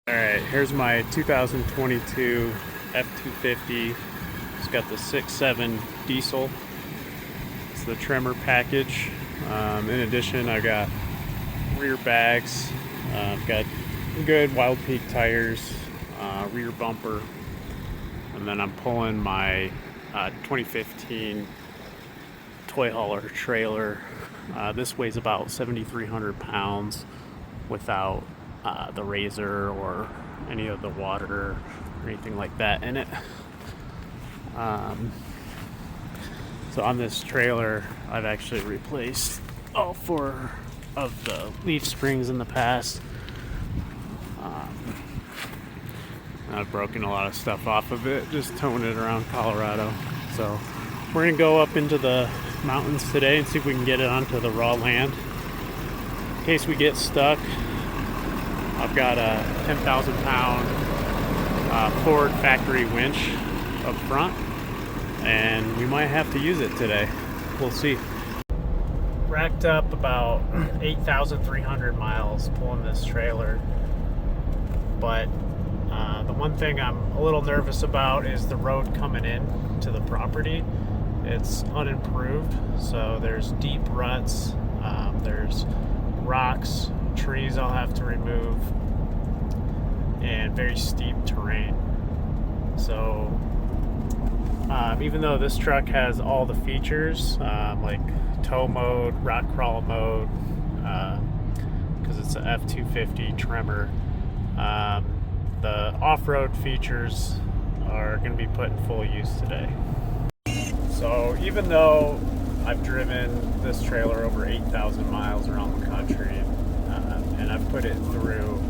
Alright, here's my 2022 F250. It's got the 6.7 Diesel. It's the Tremor package. In addition, I got rear bags. I've got good Wild Peak tires, rear bumper, and then I'm pulling my 2015 toy hauler trailer. This weighs about 7,300 pounds without the razor or any of the water or anything like that in it. So on this trailer, I've actually replaced all 4 of the leaf springs in the past. I've broken a lot of stuff off of it, just towing it around Colorado. So we're gonna go up into the mountains today and see if we can get it onto the raw land. In case we get stuck, I've got a 10,000 pound Ford factory winch up front, and we might have to use it today. We'll see. Racked up about 8,300 miles pulling this trailer, but the one thing I'm a little nervous about is the road coming in to the property. It's unimproved, so there's deep ruts, there's rocks, trees I'll have to remove, and very steep terrain. So even though this truck has all the features, like tow mode, rock crawl mode, because it's an F250 Tremor, the off-road features are going to be put in full use today. So even though I've driven this trailer over 8,000 miles around the country, and I've put it through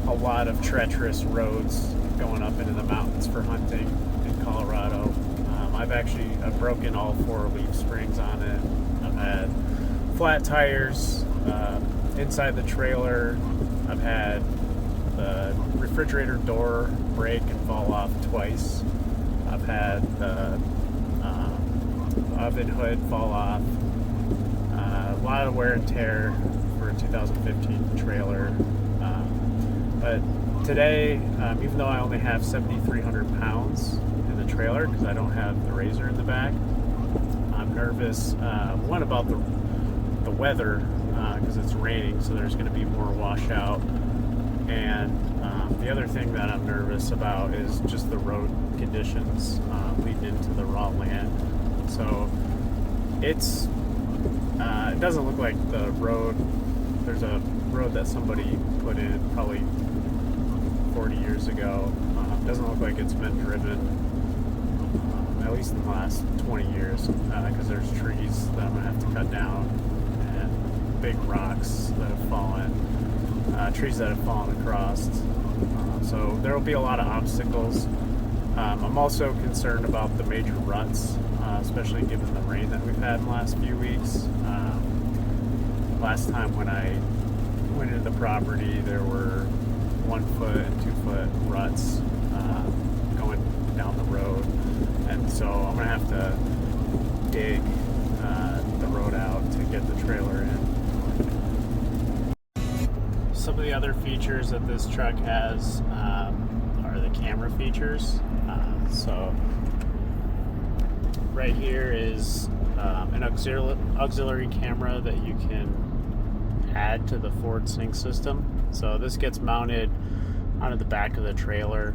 a lot of treacherous roads going up into the mountains for hunting in Colorado, I've broken all 4 leaf springs on it. I've had flat tires inside the trailer. I've had the refrigerator door break and fall off twice. I've had the oven hood fall off. A lot of wear and tear for a 2015 trailer. But today, even though I only have 7,300 pounds in the trailer because I don't have the razor in the back, I'm nervous. One, about the weather, because it's raining, so there's going to be more washout. And the other thing that I'm nervous about is just the road conditions leading into the raw land. So it doesn't look like the road. There's a road that somebody put in probably 40 years ago. Doesn't look like it's been driven at least in the last 20 years, because there's trees that I'm gonna have to cut down and big rocks that have fallen, trees that have fallen across. So there will be a lot of obstacles. I'm also concerned about the major ruts, especially given the rain that we've had in the last few weeks. Last time when I went into the property, there were 1 foot and 2 foot ruts going down the road, and so I'm gonna have to dig the road out to get the trailer in. Some of the other features that this truck has are the camera features. So right here is an auxiliary camera that you can add to the Ford Sync system. So this gets mounted onto the back of the trailer,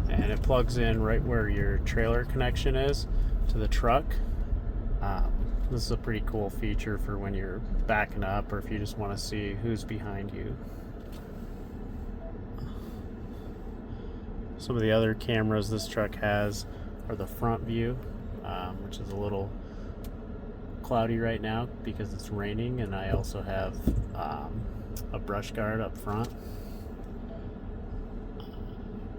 and it plugs in right where your trailer connection is to the truck. This is a pretty cool feature for when you're backing up, or if you just want to see who's behind you. Some of the other cameras this truck has are the front view, which is a little cloudy right now because it's raining, and I also have a brush guard up front.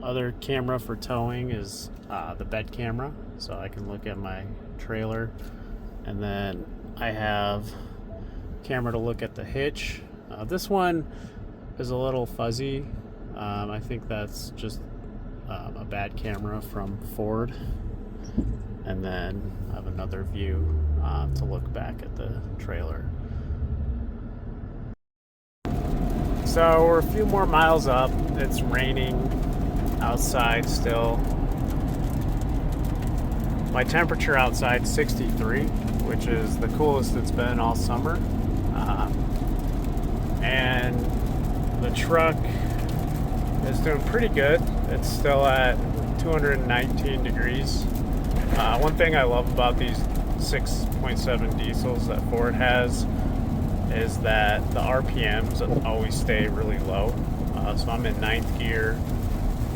Other camera for towing is the bed camera, so I can look at my trailer, and then I have camera to look at the hitch. This one is a little fuzzy. I think that's just a bad camera from Ford. And then I have another view to look back at the trailer. So we're a few more miles up. It's raining outside still. My temperature outside 63, which is the coolest it's been all summer. And the truck is doing pretty good. It's still at 219 degrees. One thing I love about these 6.7 diesels that Ford has is that the RPMs always stay really low. So I'm in ninth gear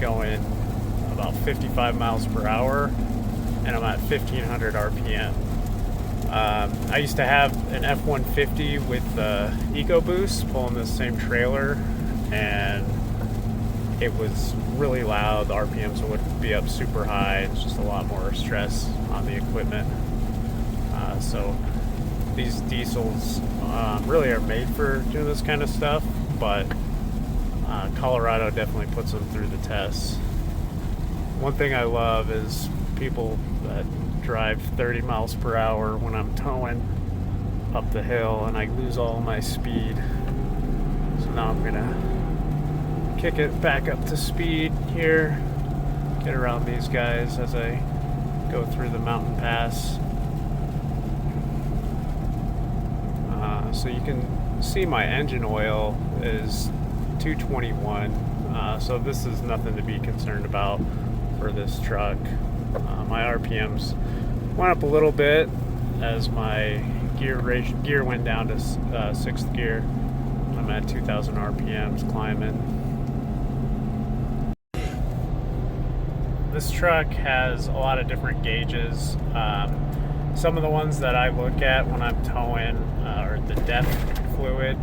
going about 55 miles per hour, and I'm at 1500 RPM. I used to have an F250 with EcoBoost pulling this same trailer, and it was really loud. The RPMs would be up super high. It's just a lot more stress on the equipment. So these diesels really are made for doing this kind of stuff, but Colorado definitely puts them through the tests. One thing I love is people that drive 30 miles per hour when I'm towing up the hill and I lose all my speed. So now I'm gonna kick it back up to speed here, get around these guys as I go through the mountain pass. So you can see my engine oil is 221, so this is nothing to be concerned about for this truck. My RPMs went up a little bit as my gear went down to 6th gear. I'm at 2,000 RPMs climbing. This truck has a lot of different gauges. Some of the ones that I look at when I'm towing are the DEF fluid.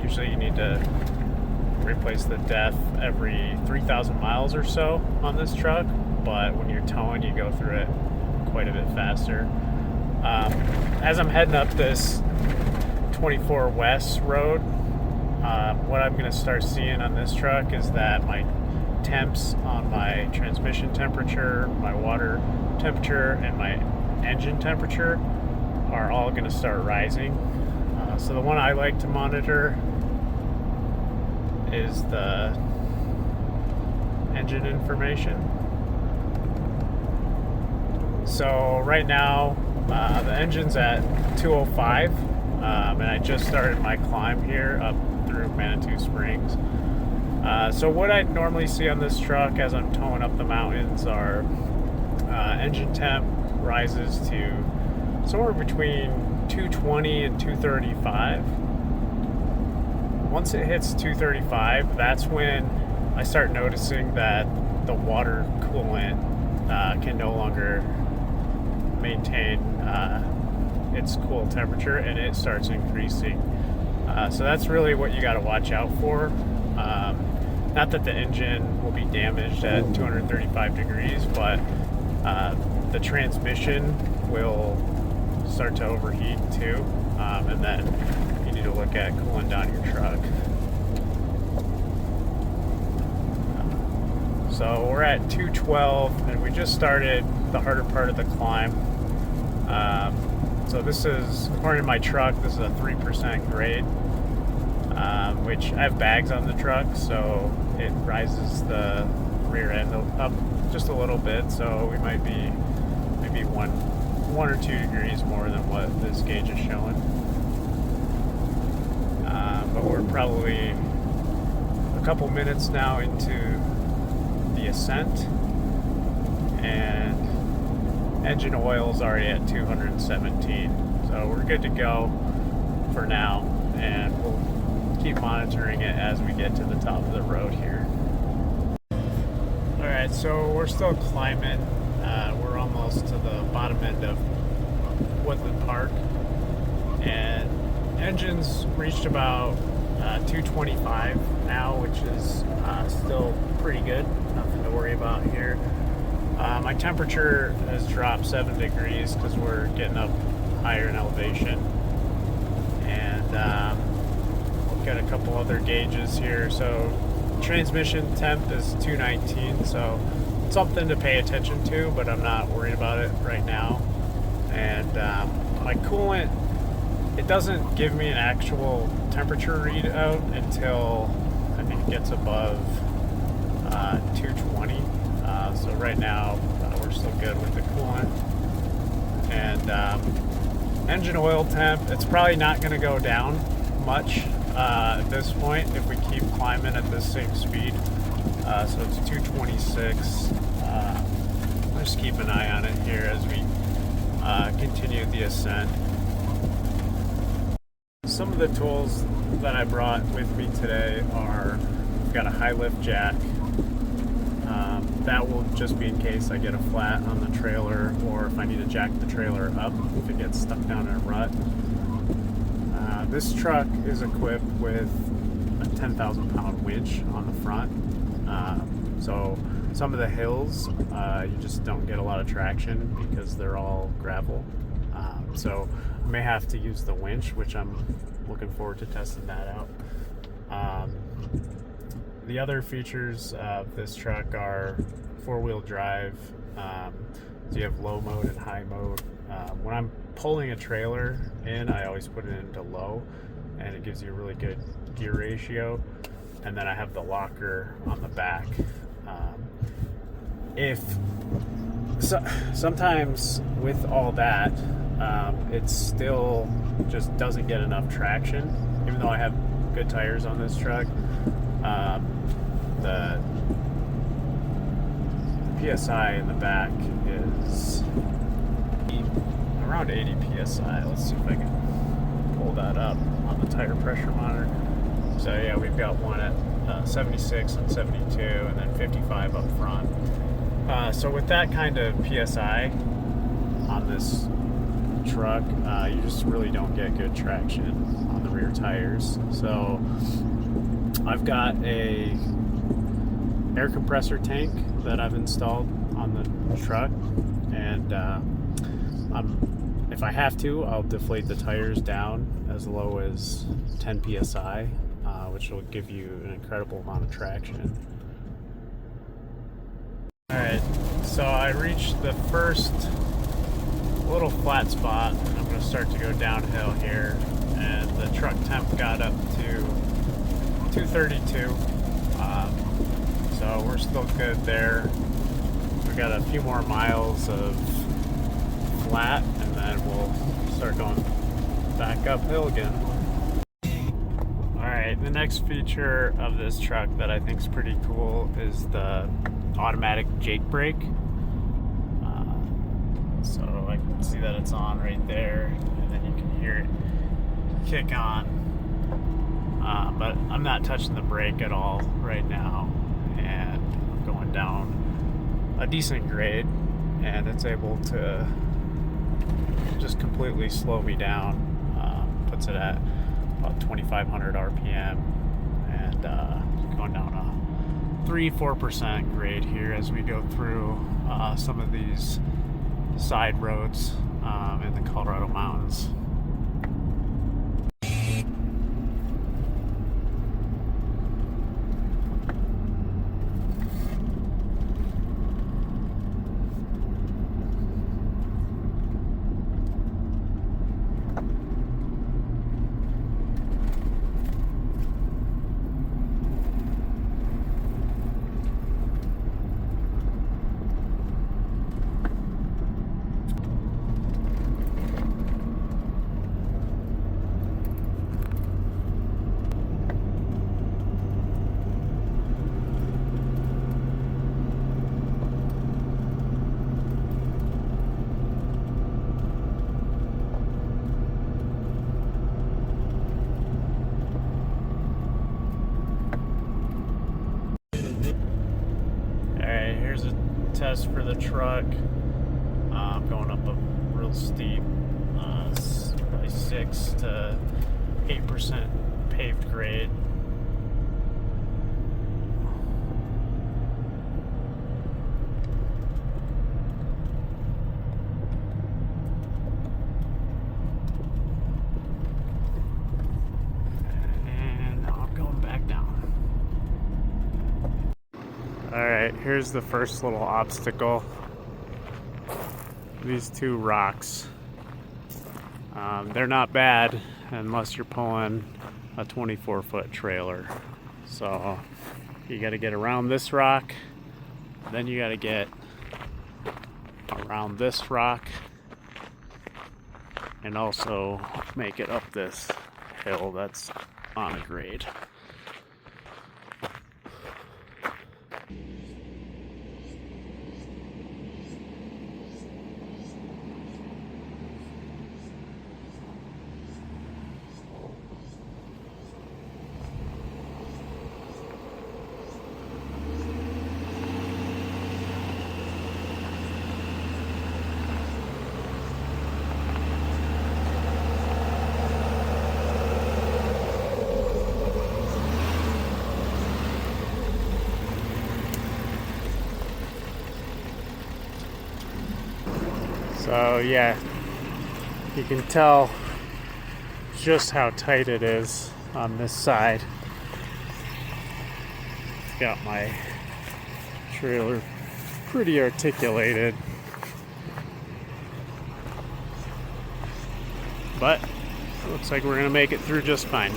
Usually you need to replace the DEF every 3,000 miles or so on this truck, but when you're towing you go through it quite a bit faster. As I'm heading up this 24 West road, what I'm going to start seeing on this truck is that my temps on my transmission temperature, my water temperature, and my engine temperature are all going to start rising. So the one I like to monitor is the engine information. So right now the engine's at 205, and I just started my climb here up through Manitou Springs. So what I normally see on this truck as I'm towing up the mountains are engine temp rises to somewhere between 220 and 235. Once it hits 235, that's when I start noticing that the water coolant can no longer maintain its cool temperature, and it starts increasing. So that's really what you got to watch out for. Not that the engine will be damaged at 235 degrees, but the transmission will start to overheat too, and then you need to look at cooling down your truck. So we're at 212, and we just started the harder part of the climb. So this is, according to my truck, this is a 3% grade, which I have bags on the truck, so it rises the rear end up just a little bit, so we might be maybe one or 2 degrees more than what this gauge is showing. But we're probably a couple minutes now into the ascent, and engine oil is already at 217, so we're good to go for now, and we'll keep monitoring it as we get to the top of the road here. Alright, so we're still climbing. We're almost to the bottom end of Woodland Park, and engine's reached about 225 now, which is still pretty good. Nothing to worry about here. My temperature has dropped 7 degrees because we're getting up higher in elevation, and we've got a couple other gauges here. So transmission temp is 219, so it's something to pay attention to, but I'm not worried about it right now. And my coolant It doesn't give me an actual temperature readout until I think it gets above 220. So right now we're still good with the coolant. And engine oil temp, it's probably not going to go down much at this point if we keep climbing at this same speed. So it's 226. I'll just keep an eye on it here as we continue the ascent. Some of the tools that I brought with me today are, I've got a high lift jack. That will just be in case I get a flat on the trailer, or if I need to jack the trailer up if it gets stuck down in a rut. This truck is equipped with a 10,000 pound winch on the front. So some of the hills, you just don't get a lot of traction because they're all gravel. So I may have to use the winch, which I'm looking forward to testing that out. The other features of this truck are four-wheel drive. So you have low mode and high mode. When I'm pulling a trailer in, I always put it into low, and it gives you a really good gear ratio. And then I have the locker on the back. Sometimes with all that, it still just doesn't get enough traction, even though I have good tires on this truck. The PSI in the back is around 80 PSI. Let's see if I can pull that up on the tire pressure monitor. So yeah, we've got one at 76 and 72, and then 55 up front. So with that kind of PSI on this truck, you just really don't get good traction on the rear tires. So I've got a air compressor tank that I've installed on the truck, and if I have to, I'll deflate the tires down as low as 10 PSI, which will give you an incredible amount of traction. Alright, so I reached the first little flat spot, and I'm going to start to go downhill here, and the truck temp got up to 232. So we're still good there. We got a few more miles of flat, and then we'll start going back uphill again. Alright, the next feature of this truck that I think is pretty cool is the automatic Jake brake. So I can see that it's on right there, and then you can hear it kick on. But I'm not touching the brake at all right now, and I'm going down a decent grade, and it's able to just completely slow me down. Puts it at about 2,500 RPM, and going down a 3-4% grade here as we go through some of these side roads in the Colorado mountains. Here's a test for the truck. Going up a real steep, probably 6 to 8% paved grade. And now I'm going back down. Alright, here's the first little obstacle. These two rocks. They're not bad unless you're pulling a 24-foot trailer. So you got to get around this rock, then you got to get around this rock, and also make it up this hill that's on a grade. So yeah, you can tell just how tight it is on this side. Got my trailer pretty articulated, but looks like we're gonna make it through just fine.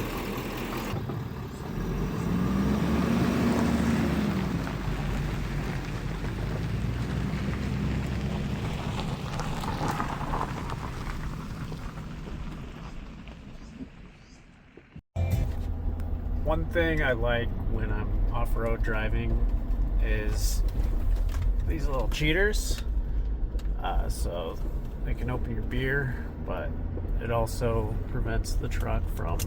One thing I like when I'm off-road driving is these little cheaters. So they can open your beer, but it also prevents the truck from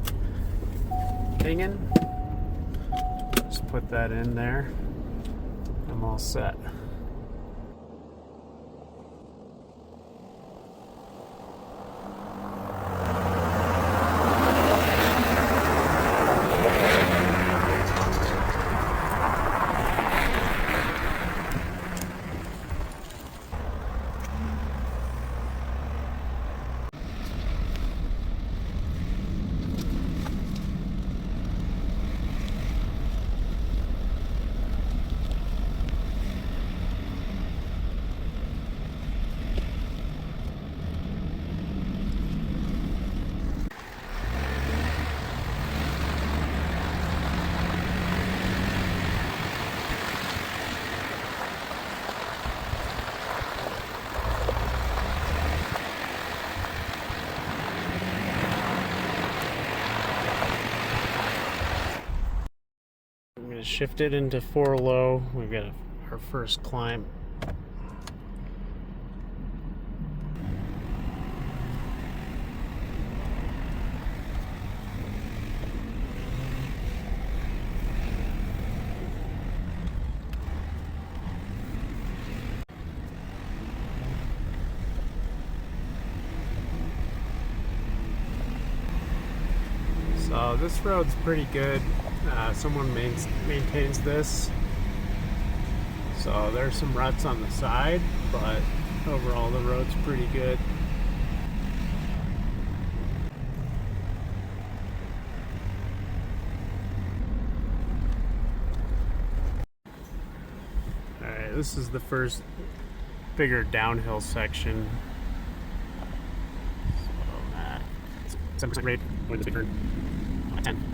dinging. Just put that in there. I'm all set. Shift it into 4 low. We've got our first climb. So this road's pretty good. Someone maintains this, so there's some ruts on the side, but overall the road's pretty good. Alright, this is the first bigger downhill section. So 7% rate, going this big turn, 10.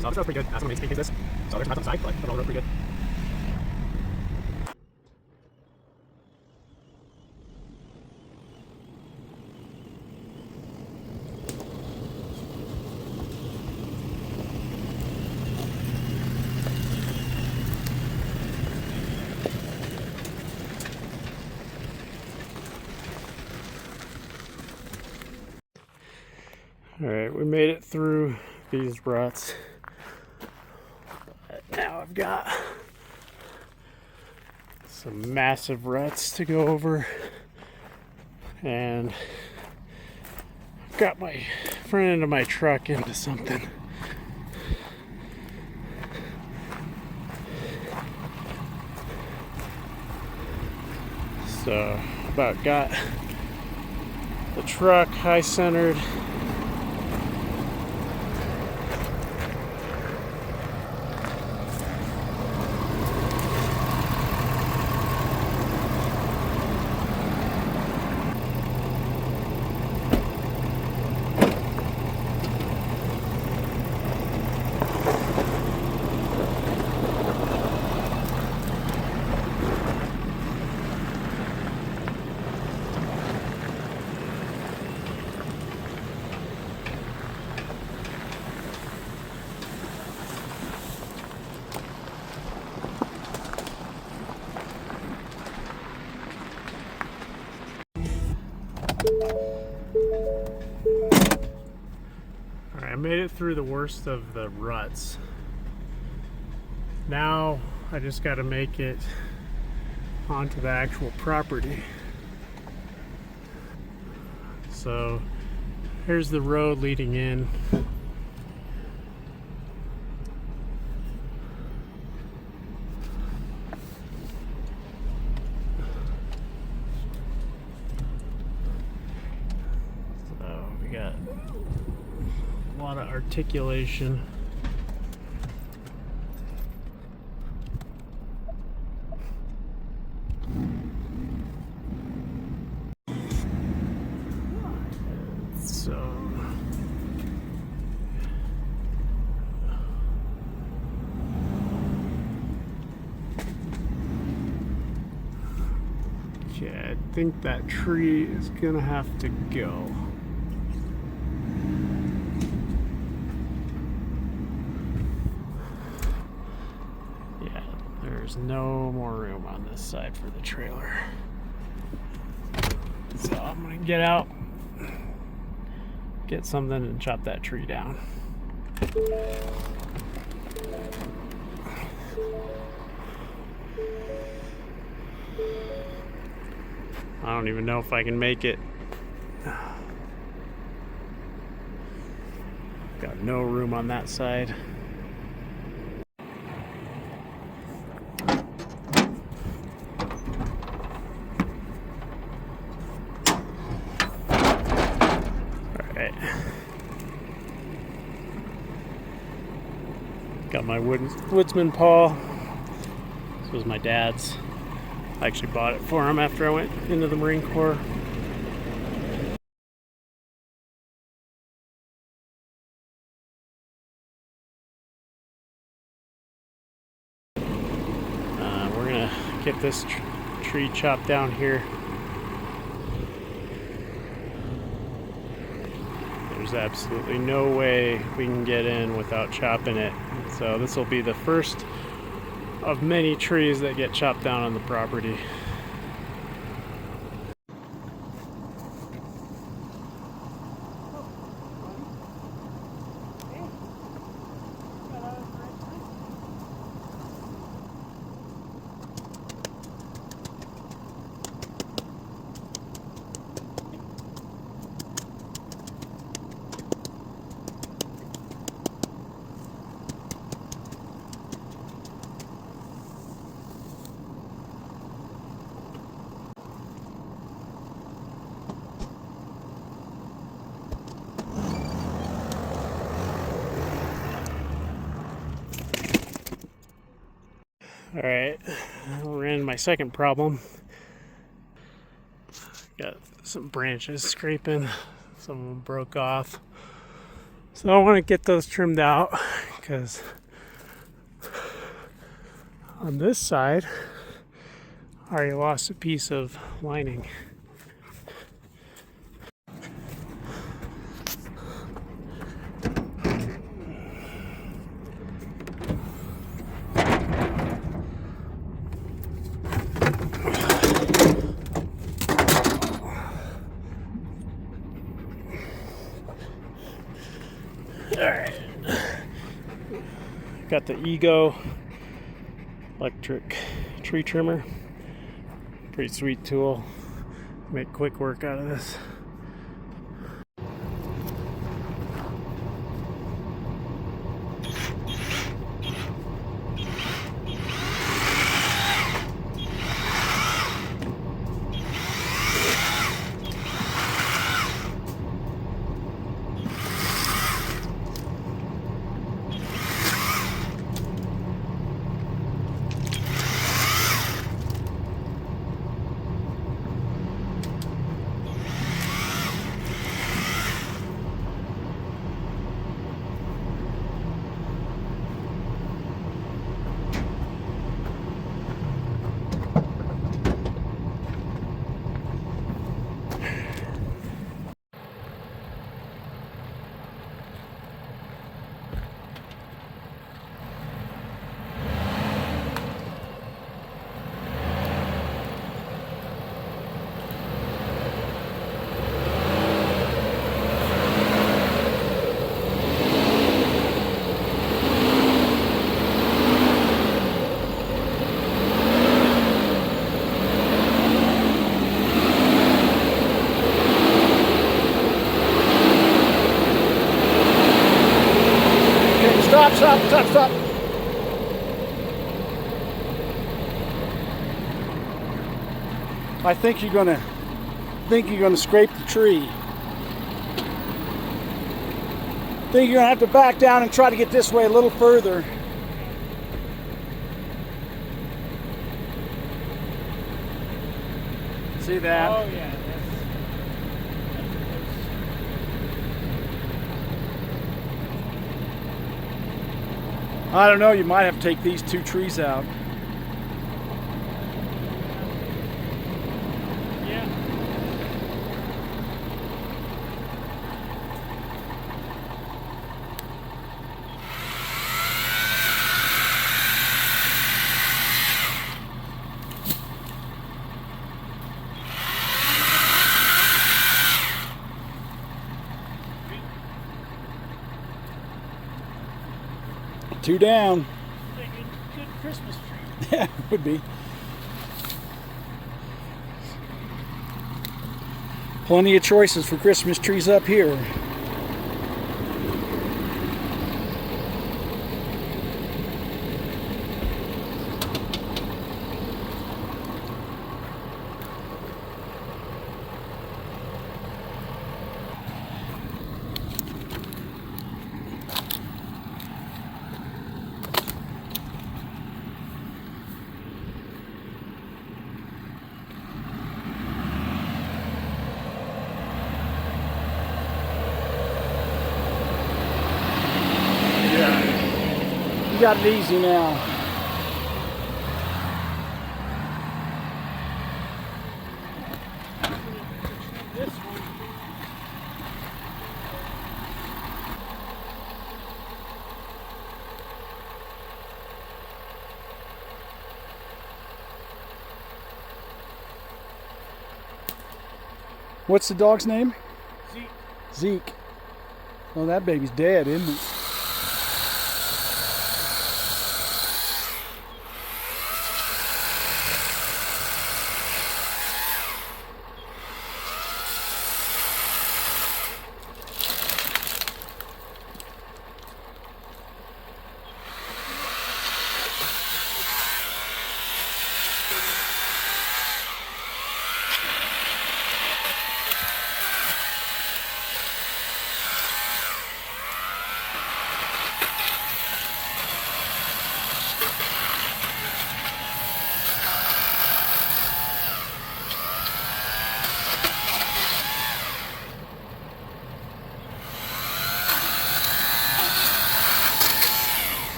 So this road's pretty good. Someone maintains this. So there's some ruts on the side, but the road pretty good. Alright, we made it through these ruts. Now I've got some massive ruts to go over, and I've got my front end of my truck into something. So about got the truck high centered. Alright, I made it through the worst of the ruts. Now I just got to make it onto the actual property. So here's the road leading in. So we got a lot of articulation. Okay, I think that tree is gonna have to go. Yeah, there's no more room on this side for the trailer. So I'm gonna get out, get something and chop that tree down. I don't even know if I can make it. Got no room on that side. Alright. Got my woodsman pawl. This was my dad's. I actually bought it for him after I went into the Marine Corps. We're gonna get this tree chopped down here. There's absolutely no way we can get in without chopping it. So this will be the first of many trees that get chopped down on the property. Alright, we're in my second problem. Got some branches scraping, some of them broke off. So I want to get those trimmed out because on this side I already lost a piece of lining. Alright, got the Ego electric tree trimmer. Pretty sweet tool. Make quick work out of this. Stop. I think you're gonna scrape the tree. I think you're gonna have to back down and try to get this way a little further. See that? Oh yeah. I don't know, you might have to take these two trees out. Yeah. Two down. Good Christmas tree. Yeah, would be. Plenty of choices for Christmas trees up here. You got it easy now. This one. What's the dog's name? Zeke. Zeke. Well, that baby's dead, isn't it?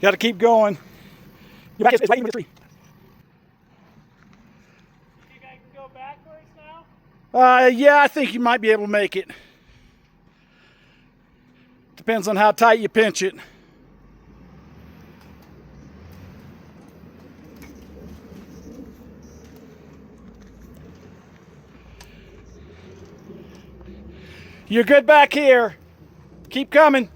Got to keep going. Your back is right into the tree. You think I can go backwards now? Yeah, I think you might be able to make it. Depends on how tight you pinch it. You're good back here. Keep coming.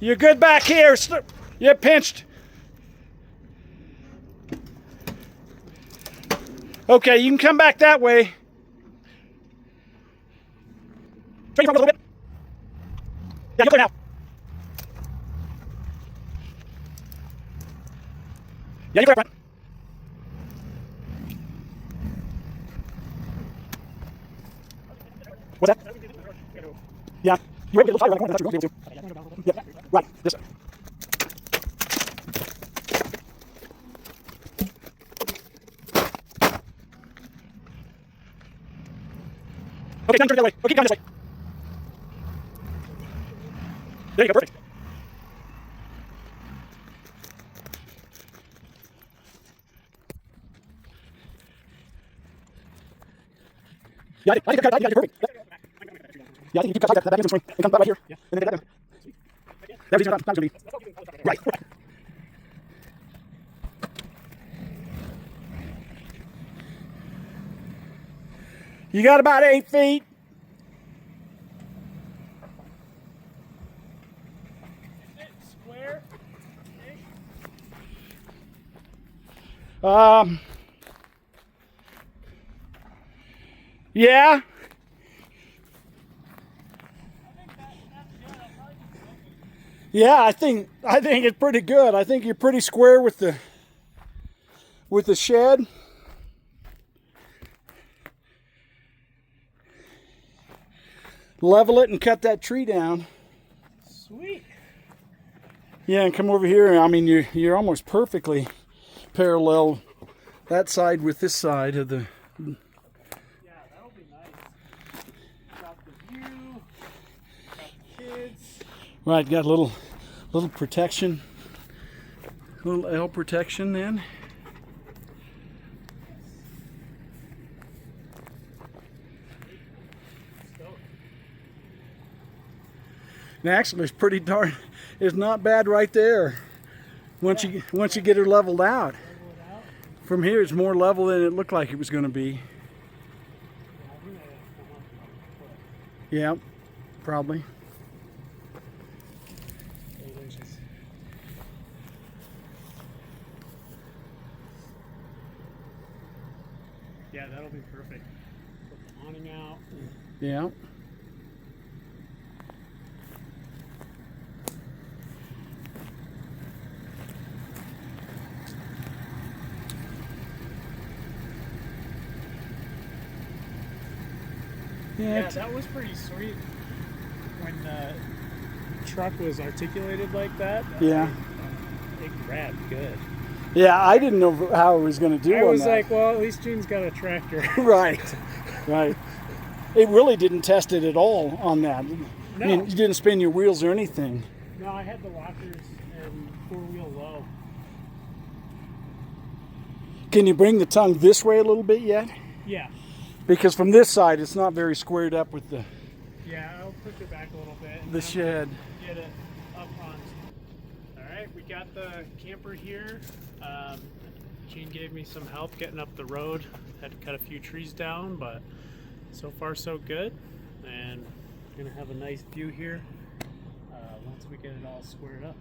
You're good back here. You're pinched. Okay, you can come back that way. Straight front a little bit. Yeah, you're clear now. Yeah, you're clear front. What's that? Yeah. You were able to get a little tighter around the corner. I thought you were going to be able to. Yeah, right. This way. Okay, turn the other way. Okay, keep going this way. There you go, perfect. Yeah, I think you're perfect. Yeah, I think you keep that swing and come back right here. Yeah. And then get that down. Everything's not going to be. Right. You got about 8 feet. Is it square? Yeah. Yeah, I think it's pretty good. I think you're pretty square with the shed. Level it and cut that tree down. Sweet. Yeah, and come over here. I mean, you're almost perfectly parallel that side with this side of the. Yeah, that'll be nice. Got the view. Got the kids. Right, got a little protection, little L protection then. And actually, it's not bad right there. Once you get her leveled out. From here, it's more level than it looked like it was going to be. Yeah, probably. Yeah, that'll be perfect. Put the awning out. Yeah. Yeah, that was pretty sweet when the truck was articulated like that. Yeah. It grabbed good. Yeah, I didn't know how I was going to do I on was that. like, well, at least June's got a tractor. Right, right. It really didn't test it at all on that. No. I mean, you didn't spin your wheels or anything. No, I had the lockers and four-wheel low. Can you bring the tongue this way a little bit yet? Yeah. Because from this side, it's not very squared up with the Yeah, I'll push it back a little bit. And the shed. Get it up on. All right, we got the camper here. Gene gave me some help getting up the road. Had to cut a few trees down, but so far so good. And we're gonna have a nice view here once we get it all squared up.